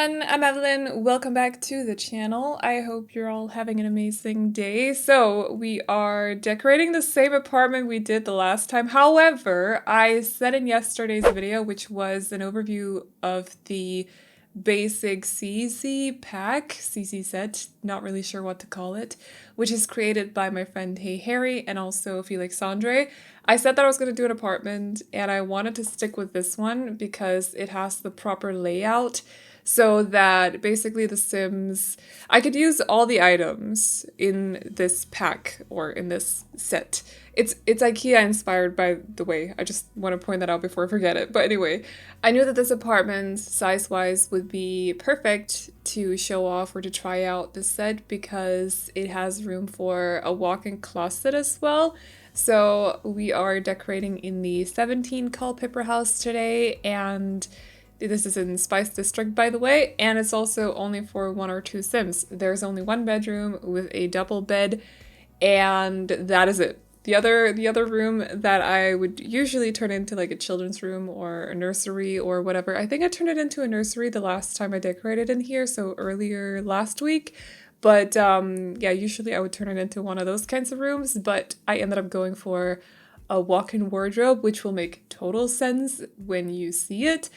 everyone, I'm Aveline. Welcome back to the channel. I hope you're all having an amazing day. So we are decorating the same apartment we did the last time. However, I said in yesterday's video, which was an overview of the BAYSIC CC pack, CC set, not really sure what to call it, which is created by my friend Hey Harry and also Felix Andre. I said that I was going to do an apartment and I wanted to stick with this one because it has the proper layout so that basically the Sims, I could use all the items in this pack or in this set. It's IKEA inspired, by the way. I just want to point that out before I forget it. But anyway, I knew that this apartment size-wise would be perfect to show off or to try out this set because it has room for a walk-in closet as well. So we are decorating in the 17 Culpepper House today, and this is in Spice District, by the way, and it's also only for 1 or 2 Sims. There's only one bedroom with a double bed, and that is it. The other room that I would usually turn into like a children's room or a nursery or whatever. I think I turned it into a nursery the last time I decorated in here, so earlier last week. But yeah, usually I would turn it into one of those kinds of rooms, but I ended up going for a walk-in wardrobe, which will make total sense when you see it.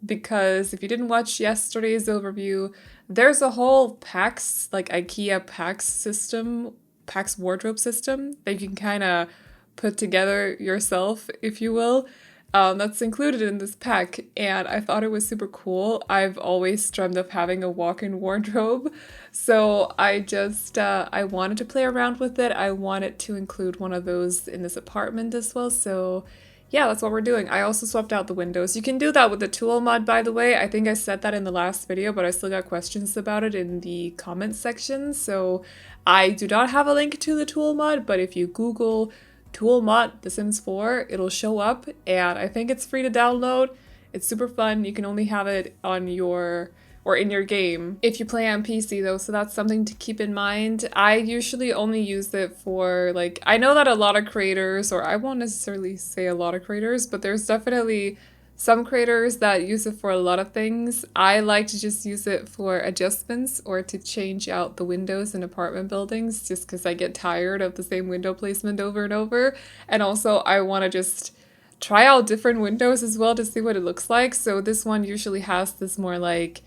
Because if you didn't watch yesterday's overview, there's a whole PAX, like IKEA PAX system, PAX wardrobe system that you can kind of put together yourself, if you will. That's included in this pack, and I thought it was super cool. I've always dreamed of having a walk-in wardrobe, so I just, I wanted to play around with it. I wanted to include one of those in this apartment as well, so yeah, that's what we're doing. I also swapped out the windows. You can do that with the tool mod, by the way. I think I said that in the last video, but I still got questions about it in the comments section, so I do not have a link to the tool mod, but if you Google tool mod The Sims 4, it'll show up, and I think it's free to download. It's super fun. You can only have it on your or in your game if you play on PC though, so that's something to keep in mind. I usually only use it for, like, I know that a lot of creators, or I won't necessarily say a lot of creators, but there's definitely some creators that use it for a lot of things. I like to just use it for adjustments or to change out the windows in apartment buildings just because I get tired of the same window placement over and over. And also I want to just try out different windows as well to see what it looks like. So this one usually has this more like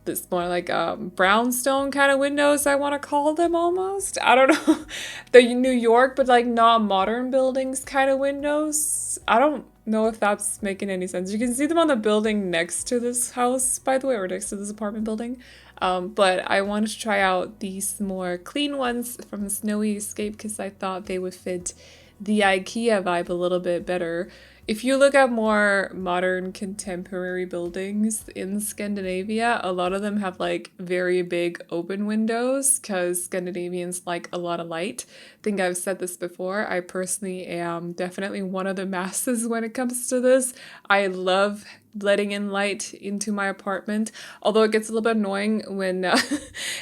brownstone kind of windows, I want to call them almost. I don't know. The New York, but like not modern buildings kind of windows. I don't know if that's making any sense. You can see them on the building next to this house, by the way, or next to this apartment building. But I wanted to try out these more clean ones from Snowy Escape because I thought they would fit the IKEA vibe a little bit better. If you look at more modern contemporary buildings in Scandinavia, a lot of them have like very big open windows because Scandinavians like a lot of light. I think I've said this before. I personally am definitely one of the masses when it comes to this. I love letting in light into my apartment, although it gets a little bit annoying when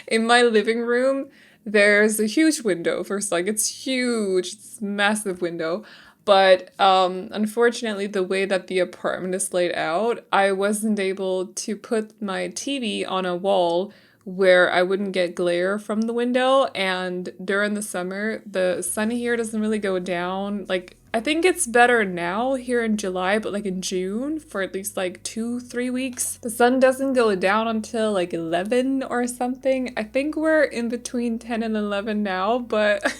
in my living room, there's a huge window. First, like, it's huge, it's a massive window. But unfortunately, the way that the apartment is laid out, I wasn't able to put my TV on a wall where I wouldn't get glare from the window. And during the summer, the sun here doesn't really go down. Like, I think it's better now here in July, but like in June for at least like 2-3 weeks, the sun doesn't go down until like 11 or something. I think we're in between 10 and 11 now, but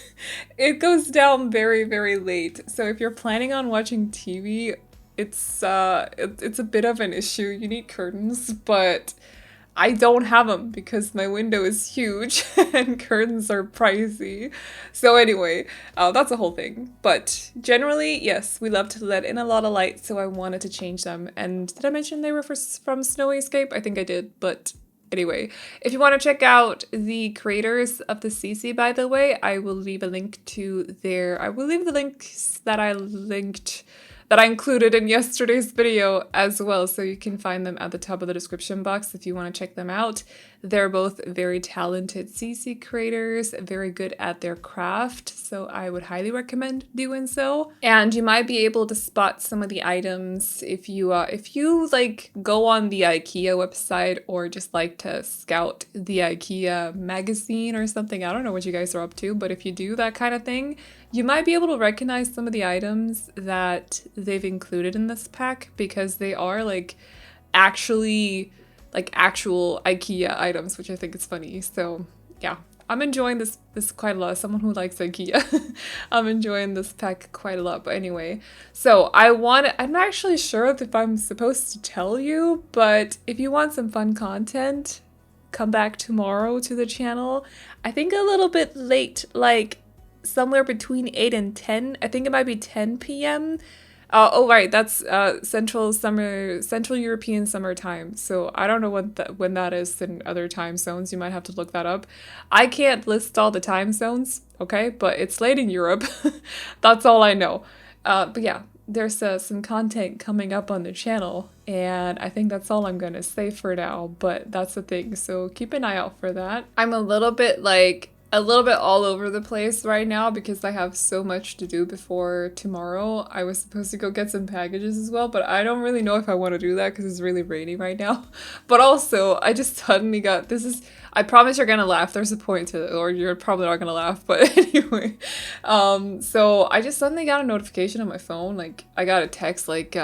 it goes down very, very late. So if you're planning on watching TV, it's a bit of an issue. You need curtains, but I don't have them because my window is huge and curtains are pricey. So anyway, that's a whole thing. But generally, yes, we love to let in a lot of light, so I wanted to change them. And did I mention they were from Snowy Escape? I think I did, but anyway, if you want to check out the creators of the CC, by the way, I will leave a link to I will leave the links that I included in yesterday's video as well, so you can find them at the top of the description box if you want to check them out. They're both very talented CC creators, very good at their craft, so I would highly recommend doing so. And you might be able to spot some of the items if you like go on the IKEA website or just like to scout the IKEA magazine or something. I don't know what you guys are up to, but if you do that kind of thing, you might be able to recognize some of the items that they've included in this pack because they are like actually like actual IKEA items, which I think is funny. So yeah, I'm enjoying this quite a lot. As someone who likes IKEA, I'm enjoying this pack quite a lot. But anyway, so I'm not actually sure if I'm supposed to tell you, but if you want some fun content, come back tomorrow to the channel. I think a little bit late, like somewhere between 8 and 10. I think it might be 10 p.m. Oh right, that's Central European summer time. So I don't know when that is in other time zones. You might have to look that up. I can't list all the time zones, okay? But it's late in Europe. That's all I know. But yeah, there's some content coming up on the channel, and I think that's all I'm gonna say for now. But that's the thing. So keep an eye out for that. I'm a little bit all over the place right now because I have so much to do before tomorrow. I was supposed to go get some packages as well, but I don't really know if I want to do that because it's really rainy right now. But also, I just suddenly got, I promise you're gonna laugh. There's a point to it, or you're probably not gonna laugh, but anyway. So I just suddenly got a notification on my phone. Like, I got a text like,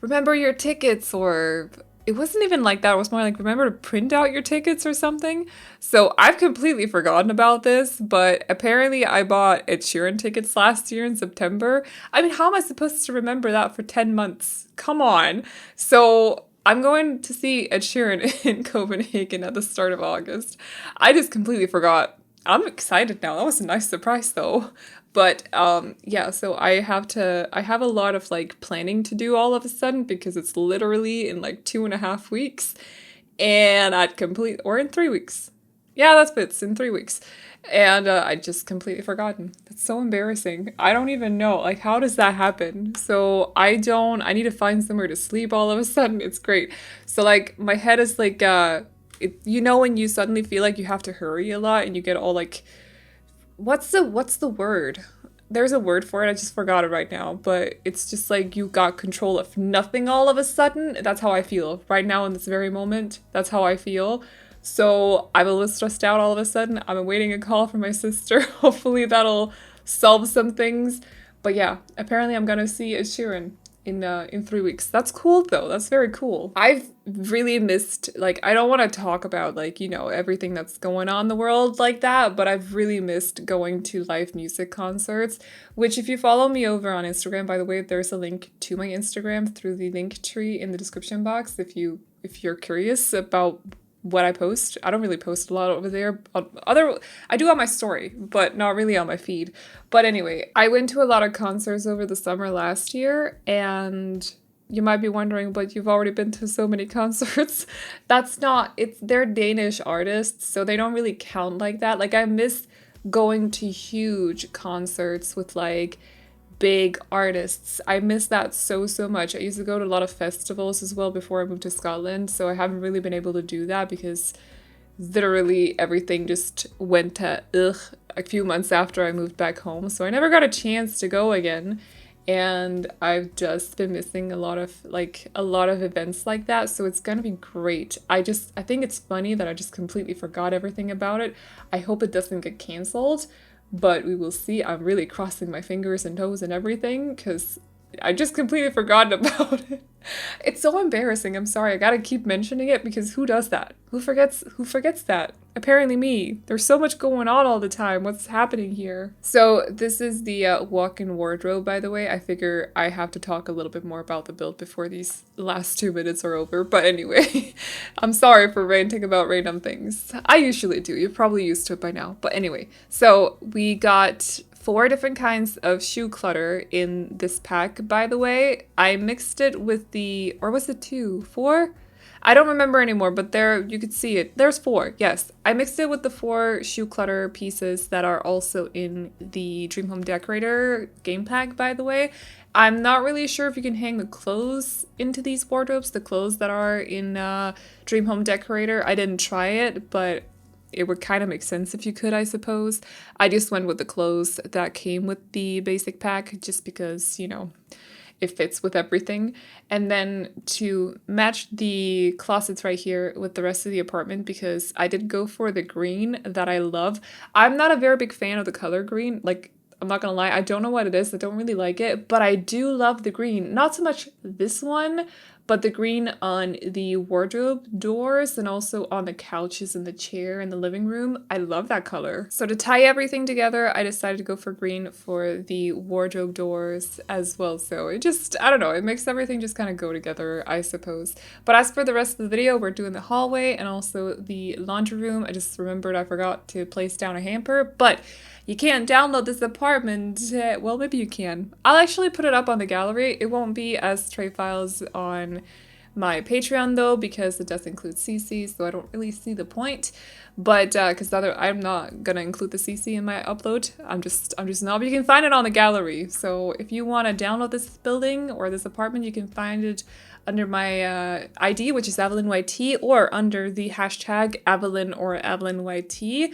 remember your tickets, or it wasn't even like that. It was more like, remember to print out your tickets or something. So I've completely forgotten about this, but apparently I bought Ed Sheeran tickets last year in September. I mean, how am I supposed to remember that for 10 months? Come on. So I'm going to see Ed Sheeran in Copenhagen at the start of August. I just completely forgot. I'm excited now. That was a nice surprise though. But yeah, so I have a lot of like planning to do all of a sudden because it's literally in like 2.5 weeks, and or in 3 weeks. Yeah, that's fits in 3 weeks. And I just completely forgotten. That's so embarrassing. I don't even know, like, how does that happen? So I need to find somewhere to sleep all of a sudden. It's great. So like my head is like, you know, when you suddenly feel like you have to hurry a lot and you get all like, what's the word? There's a word for it, I just forgot it right now, but it's just like you got control of nothing all of a sudden. That's how I feel right now in this very moment. That's how I feel. So I'm a little stressed out all of a sudden. I'm awaiting a call from my sister. Hopefully that'll solve some things. But yeah, apparently I'm gonna see Ed Sheeran in 3 weeks. That's cool though. That's very cool. I've really missed, like, I don't want to talk about like, you know, everything that's going on in the world like that, but I've really missed going to live music concerts, which if you follow me over on Instagram, by the way, there's a link to my Instagram through the link tree in the description box if you're curious about what I post. I don't really post a lot over there. I do on my story, but not really on my feed. But anyway, I went to a lot of concerts over the summer last year, and you might be wondering, but you've already been to so many concerts. They're Danish artists, so they don't really count like that. Like, I miss going to huge concerts with like big artists. I miss that so much. I used to go to a lot of festivals as well before I moved to Scotland, so I haven't really been able to do that because literally everything just went to a few months after I moved back home, so I never got a chance to go again. And I've just been missing a lot of events like that, so it's gonna be great. I think it's funny that I just completely forgot everything about it. I hope it doesn't get canceled, but we will see. I'm really crossing my fingers and toes and everything because I just completely forgotten about it. It's so embarrassing. I'm sorry. I gotta keep mentioning it because who does that? Who forgets that? Apparently me. There's so much going on all the time. What's happening here? So this is the walk-in wardrobe, by the way. I figure I have to talk a little bit more about the build before these last 2 minutes are over. But anyway, I'm sorry for ranting about random things. I usually do. You're probably used to it by now. But anyway, so we got 4 different kinds of shoe clutter in this pack, by the way. I mixed it with or was it 2? 4? I don't remember anymore, but there, you could see it. There's 4, yes. I mixed it with the 4 shoe clutter pieces that are also in the Dream Home Decorator game pack, by the way. I'm not really sure if you can hang the clothes into these wardrobes, the clothes that are in Dream Home Decorator. I didn't try it, but it would kind of make sense if you could, I suppose. I just went with the clothes that came with the basic pack just because, you know, it fits with everything. And then to match the closets right here with the rest of the apartment, because I did go for the green that I love. I'm not a very big fan of the color green. Like, I'm not gonna lie, I don't know what it is. I don't really like it, but I do love the green. Not so much this one, but the green on the wardrobe doors and also on the couches and the chair in the living room. I love that color. So to tie everything together, I decided to go for green for the wardrobe doors as well. So it just, I don't know, it makes everything just kind of go together, I suppose. But as for the rest of the video, we're doing the hallway and also the laundry room. I just remembered I forgot to place down a hamper, but you can't download this apartment. Well, maybe you can. I'll actually put it up on the gallery. It won't be as tray files on my Patreon though, because it does include CC, so I don't really see the point. But because I'm not gonna include the CC in my upload. I'm just not. But you can find it on the gallery. So if you want to download this building or this apartment, you can find it under my ID, which is AvelineYT, or under the hashtag Aveline or AvelineYT.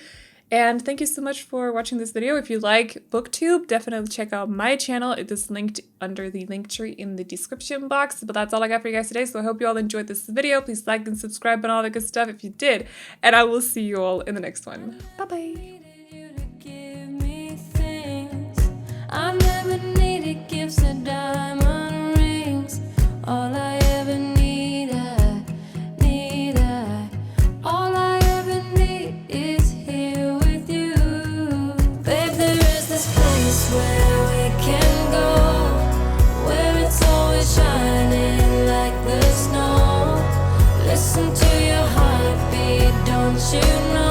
And thank you so much for watching this video. If you like BookTube, definitely check out my channel. It is linked under the link tree in the description box. But that's all I got for you guys today. So I hope you all enjoyed this video. Please like and subscribe and all the good stuff if you did. And I will see you all in the next one. Bye-bye. Listen to your heartbeat, don't you know?